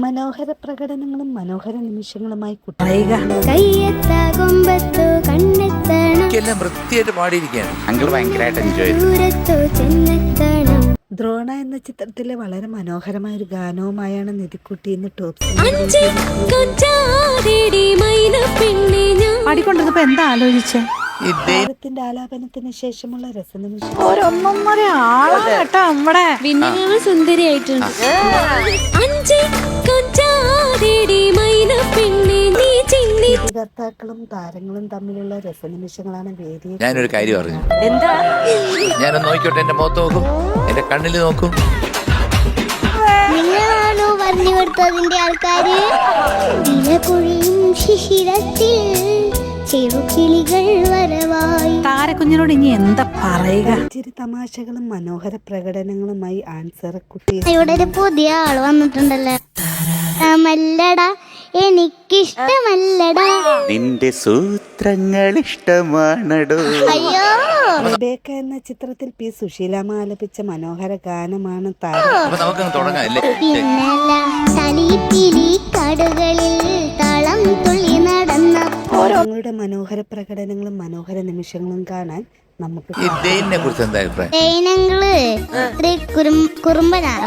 മനോഹര പ്രകടനങ്ങളും മനോഹര നിമിഷങ്ങളുമായി എല്ലാം വൃത്തിയായിട്ട് പാടിയിരിക്കുകയാണ്. അങ്കിൾ ഭയങ്കരമായിട്ട് എൻജോയ് ദ്രോണ എന്ന ചിത്രത്തിലെ വളരെ മനോഹരമായ ഒരു ഗാനവുമായാണ് നിധിക്കുട്ടി ഇന്ന് ടോപ്പ് പാടിക്കൊണ്ടിരുന്നപ്പോ എന്താ ആലോചിച്ചേ? താരത്തിന്റെ ആലാപനത്തിന് ശേഷമുള്ള രസനിമിഷം ഒരൊന്നൊന്നര ആളാണ് കേട്ടോ നമ്മുടെ വിന്നികൾ സുന്ദരിയായിട്ടുണ്ട്. കർത്താക്കളും താരങ്ങളും തമ്മിലുള്ള രസനിമിഷങ്ങളാണ് വേദിയെ. ഞാനൊരു കാര്യം അറിഞ്ഞു. ഞാനൊന്ന് നോക്കിയോട്ടെ, എന്റെ മുഖത്ത് നോക്കും, എന്റെ കണ്ണിൽ നോക്കും. നിങ്ങളാണോ പറഞ്ഞു കൊടുത്തതിന്റെ ആൾക്കാര്? ഇലപൊഴിയും ശിശിരത്തിൽ ചെറുകിളികൾ വരവായി. താരക്കുഞ്ഞിനോട് ഇനി എന്താ പറയുക? ചിരി തമാശകളും മനോഹര പ്രകടനങ്ങളുമായി ആൻസർ കുട്ടി. ഇവിടെ ഒരു പുതിയ ആള് വന്നിട്ടുണ്ടല്ലോ. മല്ലടാ എനിക്കിഷ്ടമല്ലടാ, നിന്റെ സൂത്രങ്ങൾ ഇഷ്ടമാണടോ. അയ്യോ. റബേക്ക എന്ന ചിത്രത്തിൽ പി സുശീലാമ്മ ആലപിച്ച മനോഹര ഗാനമാണ് താരം. അപ്പൊ നമുക്കങ്ങ് തുടങ്ങാം അല്ലേ? പിന്നല്ല തലീപ്പിലി കാടുകളിൽ താളം തുള്ളി നടന്ന താരങ്ങളുടെ മനോഹര പ്രകടനങ്ങളും മനോഹര നിമിഷങ്ങളും കാണാൻ നമുക്ക് ഈ ദൈനെ കുറിച്ച് എന്താ അഭിപ്രായം? കുറുമ്പനാണ്.